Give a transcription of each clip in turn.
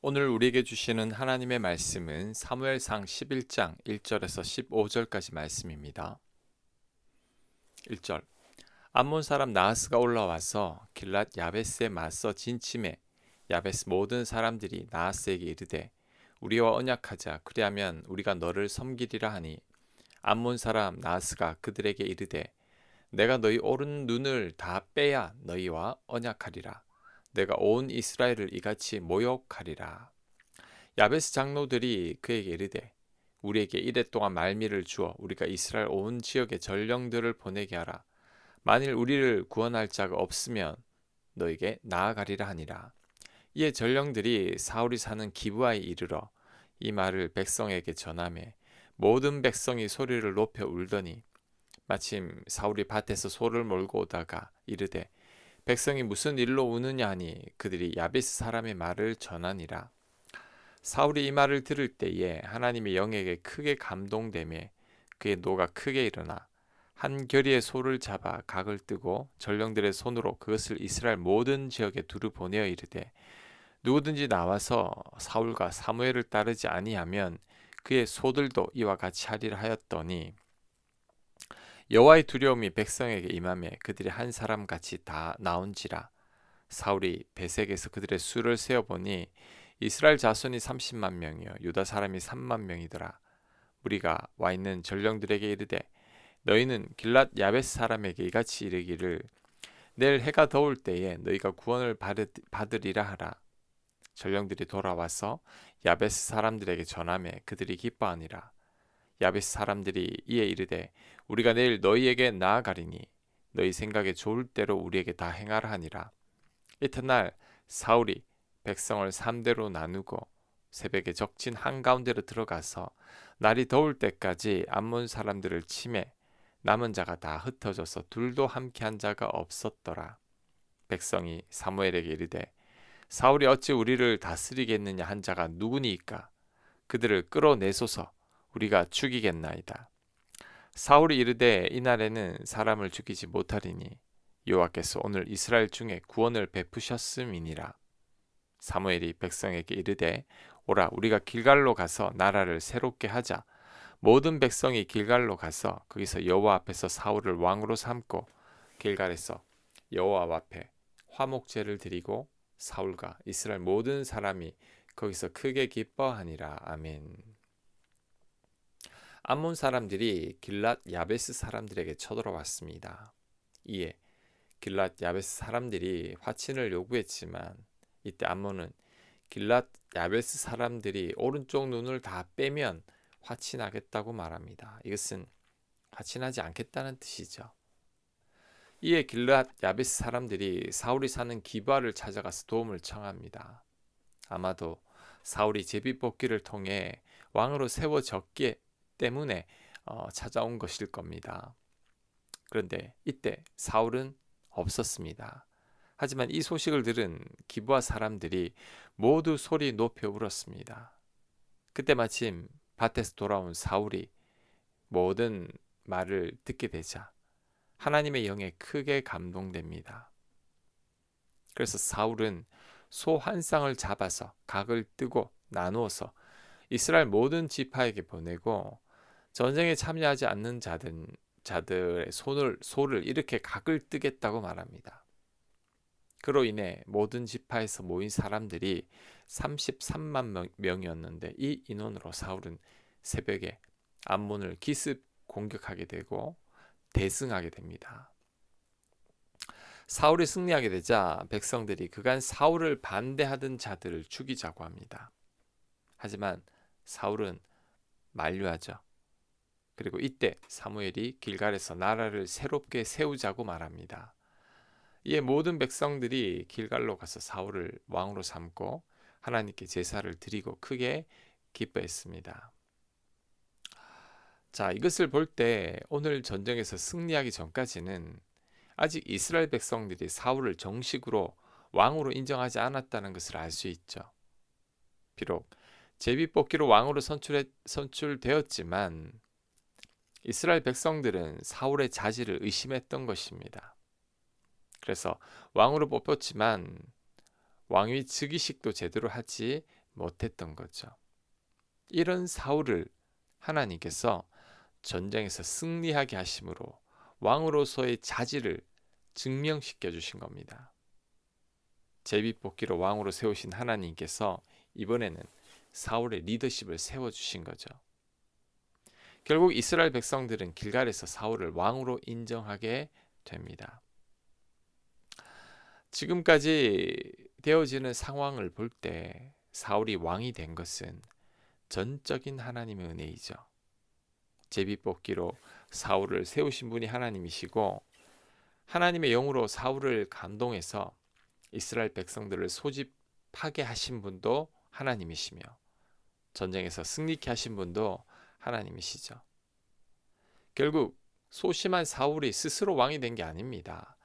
오늘 우리에게 주시는 하나님의 말씀은 사무엘상 11장 1절에서 15절까지 말씀입니다. 1절. 암몬 사람 나하스가 올라와서 길랏 야베스에 맞서 진침해 야베스 모든 사람들이 나하스에게 이르되 우리와 언약하자. 그리하면 우리가 너를 섬기리라 하니 암몬 사람 나하스가 그들에게 이르되 내가 너희 오른 눈을 다 빼야 너희와 언약하리라. 내가 온 이스라엘을 이같이 모욕하리라. 야베스 장로들이 그에게 이르되 우리에게 이레 동안 말미를 주어 우리가 이스라엘 온 지역에 전령들을 보내게 하라. 만일 우리를 구원할 자가 없으면 너에게 나아가리라 하니라. 이에 전령들이 사울이 사는 기브아에 이르러 이 말을 백성에게 전하매 모든 백성이 소리를 높여 울더니 마침 사울이 밭에서 소를 몰고 오다가 이르되 백성이 무슨 일로 우느냐 하니 그들이 야베스 사람의 말을 전하니라. 사울이 이 말을 들을 때에 하나님의 영에게 크게 감동되매 그의 노가 크게 일어나 한 겨리의 소를 잡아 각을 뜨고 전령들의 손으로 그것을 이스라엘 모든 지역에 두루 보내어 이르되 누구든지 나와서 사울과 사무엘을 따르지 아니하면 그의 소들도 이와 같이 하리라 하였더니 여호와의 두려움이 백성에게 임하매 그들이 한 사람 같이 다 나온지라. 사울이 베색에서 그들의 수를 세어보니 이스라엘 자손이 30만 명이요 유다 사람이 3만 명이더라. 우리가 와 있는 전령들에게 이르되 너희는 길랏 야베스 사람에게 이같이 이르기를 내일 해가 더울 때에 너희가 구원을 받으리라 하라. 전령들이 돌아와서 야베스 사람들에게 전하매 그들이 기뻐하니라. 야베스 사람들이 이에 이르되 우리가 내일 너희에게 나아가리니 너희 생각에 좋을 대로 우리에게 다 행하라 하니라. 이튿날 사울이 백성을 3대로 나누고 새벽에 적진 한가운데로 들어가서 날이 더울 때까지 암몬 사람들을 치매 남은 자가 다 흩어져서 둘도 함께한 자가 없었더라. 백성이 사무엘에게 이르되 사울이 어찌 우리를 다스리겠느냐 한 자가 누구니이까 그들을 끌어내소서 우리가 죽이겠나이다. 사울이 이르되 이날에는 사람을 죽이지 못하리니 여호와께서 오늘 이스라엘 중에 구원을 베푸셨음이니라. 사무엘이 백성에게 이르되 오라 우리가 길갈로 가서 나라를 새롭게 하자. 모든 백성이 길갈로 가서 거기서 여호와 앞에서 사울을 왕으로 삼고 길갈에서 여호와 앞에 화목제를 드리고 사울과 이스라엘 모든 사람이 거기서 크게 기뻐하니라. 아멘. 암몬 사람들이 길랏 야베스 사람들에게 쳐들어왔습니다. 이에 길랏 야베스 사람들이 화친을 요구했지만 이때 암몬은 길랏 야베스 사람들이 오른쪽 눈을 다 빼면 화친하겠다고 말합니다. 이것은 화친하지 않겠다는 뜻이죠. 이에 길랏 야베스 사람들이 사울이 사는 기브아를 찾아가서 도움을 청합니다. 아마도 사울이 제비뽑기를 통해 왕으로 세워졌기 때문에 찾아온 것일 겁니다. 그런데 이때 사울은 없었습니다. 하지만 이 소식을 들은 기브아 사람들이 모두 소리 높여 울었습니다. 그때 마침 밭에서 돌아온 사울이 모든 말을 듣게 되자 하나님의 영에 크게 감동됩니다. 그래서 사울은 소 한 쌍을 잡아서 각을 뜨고 나누어서 이스라엘 모든 지파에게 보내고 전쟁에 참여하지 않는 자들의 소를 이렇게 각을 뜨겠다고 말합니다. 그로 인해 모든 지파에서 모인 사람들이 33만 명이었는데 이 인원으로 사울은 새벽에 암몬을 기습 공격하게 되고 대승하게 됩니다. 사울이 승리하게 되자 백성들이 그간 사울을 반대하던 자들을 죽이자고 합니다. 하지만 사울은 만류하죠. 그리고 이때 사무엘이 길갈에서 나라를 새롭게 세우자고 말합니다. 이에 모든 백성들이 길갈로 가서 사울을 왕으로 삼고 하나님께 제사를 드리고 크게 기뻐했습니다. 자, 이것을 볼 때 오늘 전쟁에서 승리하기 전까지는 아직 이스라엘 백성들이 사울을 정식으로 왕으로 인정하지 않았다는 것을 알 수 있죠. 비록 제비뽑기로 왕으로 선출되었지만 이스라엘 백성들은 사울의 자질을 의심했던 것입니다. 그래서 왕으로 뽑혔지만 왕위 즉위식도 제대로 하지 못했던 거죠. 이런 사울을 하나님께서 전쟁에서 승리하게 하심으로 왕으로서의 자질을 증명시켜 주신 겁니다. 제비뽑기로 왕으로 세우신 하나님께서 이번에는 사울의 리더십을 세워주신 거죠. 결국 이스라엘 백성들은 길갈에서 사울을 왕으로 인정하게 됩니다. 지금까지 되어지는 상황을 볼 때 사울이 왕이 된 것은 전적인 하나님의 은혜이죠. 제비뽑기로 사울을 세우신 분이 하나님이시고 하나님의 영으로 사울을 감동해서 이스라엘 백성들을 소집하게 하신 분도 하나님이시며 전쟁에서 승리케 하신 분도 하나님이시죠. 결국 소심한 사울이 스스로 왕이 된 게 아닙니다.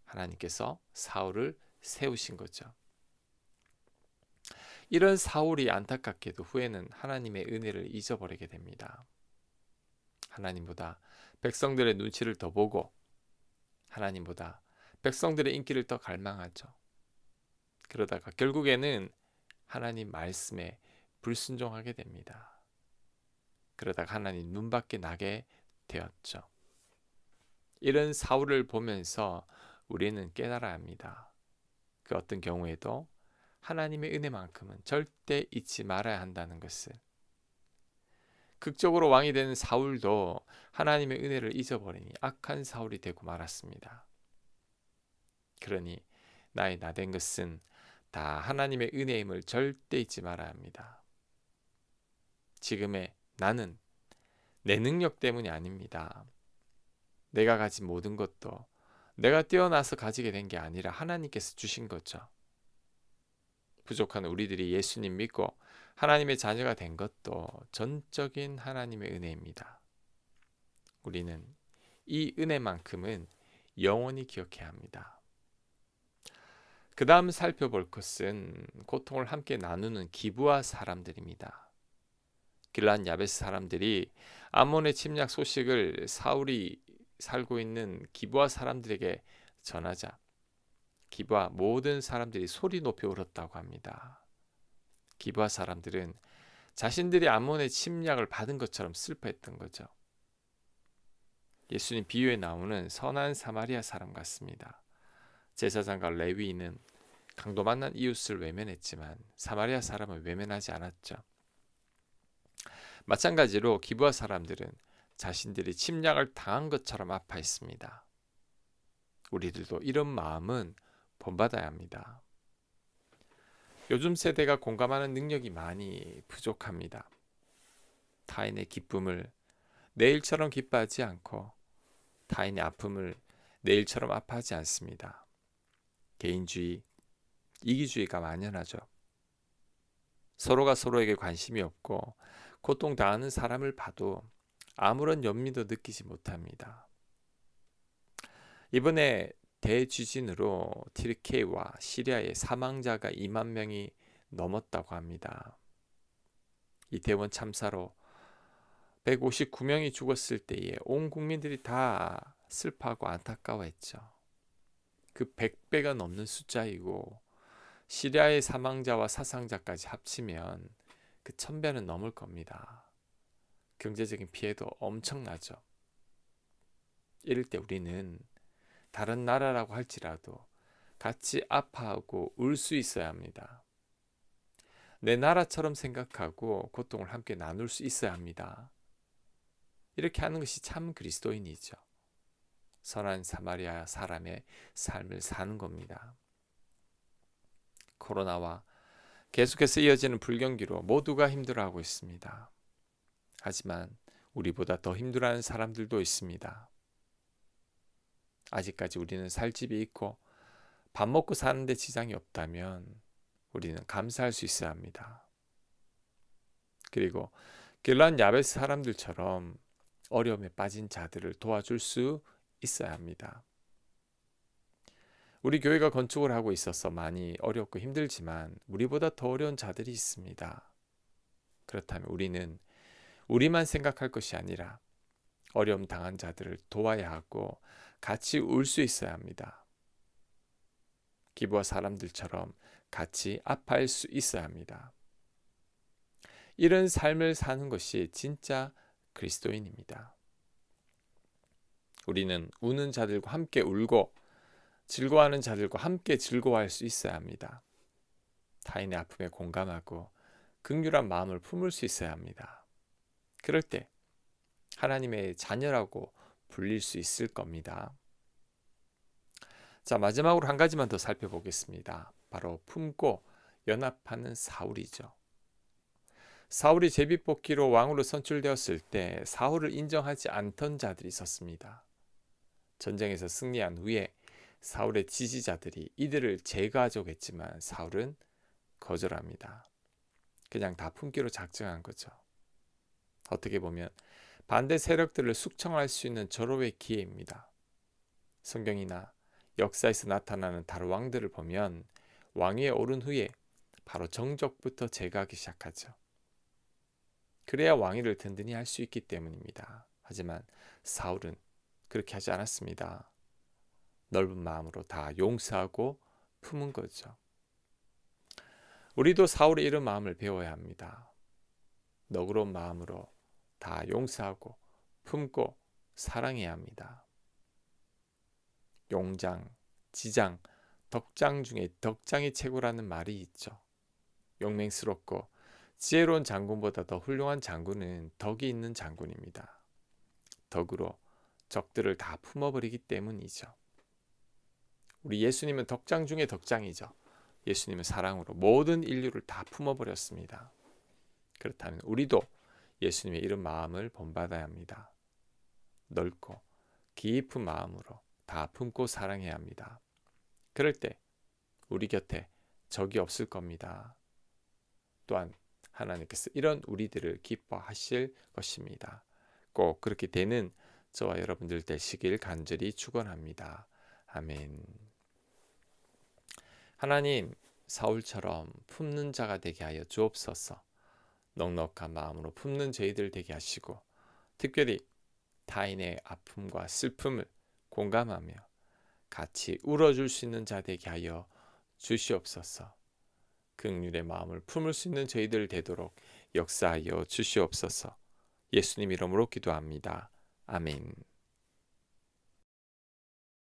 하나님께서 사울을 세우신 거죠. 이런 사울이 안타깝게도 후에는 하나님의 은혜를 잊어버리게 됩니다. 하나님보다 백성들의 눈치를 더 보고 하나님보다 백성들의 인기를 더 갈망하죠. 그러다가 결국에는 하나님 말씀에 불순종하게 됩니다. 그러다가 하나님 눈밖에 나게 되었죠. 이런 사울을 보면서 우리는 깨달아야 합니다. 그 어떤 경우에도 하나님의 은혜만큼은 절대 잊지 말아야 한다는 것을. 극적으로 왕이 된 사울도 하나님의 은혜를 잊어버리니 악한 사울이 되고 말았습니다. 그러니 나의 나된 것은 다 하나님의 은혜임을 절대 잊지 말아야 합니다. 지금의 나는 내 능력 때문이 아닙니다. 내가 가진 모든 것도 내가 뛰어나서 가지게 된 게 아니라 하나님께서 주신 거죠. 부족한 우리들이 예수님 믿고 하나님의 자녀가 된 것도 전적인 하나님의 은혜입니다. 우리는 이 은혜만큼은 영원히 기억해야 합니다. 그 다음 살펴볼 것은 고통을 함께 나누는 기브아 사람들입니다. 길란 야베스 사람들이 암몬의 침략 소식을 사울이 살고 있는 기브아 사람들에게 전하자 기브아 모든 사람들이 소리 높여 울었다고 합니다. 기브아 사람들은 자신들이 암몬의 침략을 받은 것처럼 슬퍼했던 거죠. 예수님 비유에 나오는 선한 사마리아 사람 같습니다. 제사장과 레위인은 강도 만난 이웃을 외면했지만 사마리아 사람은 외면하지 않았죠. 마찬가지로 기브아 사람들은 자신들이 침략을 당한 것처럼 아파했습니다. 우리들도 이런 마음은 본받아야 합니다. 요즘 세대가 공감하는 능력이 많이 부족합니다. 타인의 기쁨을 내일처럼 기뻐하지 않고 타인의 아픔을 내일처럼 아파하지 않습니다. 개인주의, 이기주의가 만연하죠. 서로가 서로에게 관심이 없고 고통당하는 사람을 봐도 아무런 연민도 느끼지 못합니다. 이번에 대지진으로 튀르키예와 시리아의 사망자가 2만 명이 넘었다고 합니다. 이태원 참사로 159명이 죽었을 때에 온 국민들이 다 슬퍼하고 안타까워했죠. 그 100배가 넘는 숫자이고 시리아의 사망자와 사상자까지 합치면 그 1000배는 넘을 겁니다. 경제적인 피해도 엄청나죠. 이럴 때 우리는 다른 나라라고 할지라도 같이 아파하고 울 수 있어야 합니다. 내 나라처럼 생각하고 고통을 함께 나눌 수 있어야 합니다. 이렇게 하는 것이 참 그리스도인이죠. 선한 사마리아 사람의 삶을 사는 겁니다. 코로나와 계속해서 이어지는 불경기로 모두가 힘들어하고 있습니다. 하지만 우리보다 더 힘들어하는 사람들도 있습니다. 아직까지 우리는 살 집이 있고 밥 먹고 사는데 지장이 없다면 우리는 감사할 수 있어야 합니다. 그리고 길란 야베스 사람들처럼 어려움에 빠진 자들을 도와줄 수 있어야 합니다. 우리 교회가 건축을 하고 있어서 많이 어렵고 힘들지만 우리보다 더 어려운 자들이 있습니다. 그렇다면 우리는 우리만 생각할 것이 아니라 어려움 당한 자들을 도와야 하고 같이 울 수 있어야 합니다. 기브아 사람들처럼 같이 아파할 수 있어야 합니다. 이런 삶을 사는 것이 진짜 그리스도인입니다. 우리는 우는 자들과 함께 울고 즐거워하는 자들과 함께 즐거워할 수 있어야 합니다. 타인의 아픔에 공감하고 긍휼한 마음을 품을 수 있어야 합니다. 그럴 때 하나님의 자녀라고 불릴 수 있을 겁니다. 자, 마지막으로 한 가지만 더 살펴보겠습니다. 바로 품고 연합하는 사울이죠. 사울이 제비뽑기로 왕으로 선출되었을 때 사울을 인정하지 않던 자들이 있었습니다. 전쟁에서 승리한 후에 사울의 지지자들이 이들을 제거하자고 했지만 사울은 거절합니다. 그냥 다 품기로 작정한 거죠. 어떻게 보면 반대 세력들을 숙청할 수 있는 절호의 기회입니다. 성경이나 역사에서 나타나는 다른 왕들을 보면 왕위에 오른 후에 바로 정적부터 제거하기 시작하죠. 그래야 왕위를 든든히 할 수 있기 때문입니다. 하지만 사울은 그렇게 하지 않았습니다. 넓은 마음으로 다 용서하고 품은 거죠. 우리도 사울의 이런 마음을 배워야 합니다. 너그러운 마음으로 다 용서하고 품고 사랑해야 합니다. 용장, 지장, 덕장 중에 덕장이 최고라는 말이 있죠. 용맹스럽고 지혜로운 장군보다 더 훌륭한 장군은 덕이 있는 장군입니다. 덕으로 적들을 다 품어버리기 때문이죠. 우리 예수님은 덕장 중에 덕장이죠. 예수님은 사랑으로 모든 인류를 다 품어버렸습니다. 그렇다면 우리도 예수님의 이런 마음을 본받아야 합니다. 넓고 깊은 마음으로 다 품고 사랑해야 합니다. 그럴 때 우리 곁에 적이 없을 겁니다. 또한 하나님께서 이런 우리들을 기뻐하실 것입니다. 꼭 그렇게 되는 저와 여러분들 되시길 간절히 축원합니다. 아멘. 하나님, 사울처럼 품는 자가 되게 하여 주옵소서. 넉넉한 마음으로 품는 저희들 되게 하시고 특별히 타인의 아픔과 슬픔을 공감하며 같이 울어줄 수 있는 자 되게 하여 주시옵소서. 긍휼의 마음을 품을 수 있는 저희들 되도록 역사하여 주시옵소서. 예수님 이름으로 기도합니다. 아멘.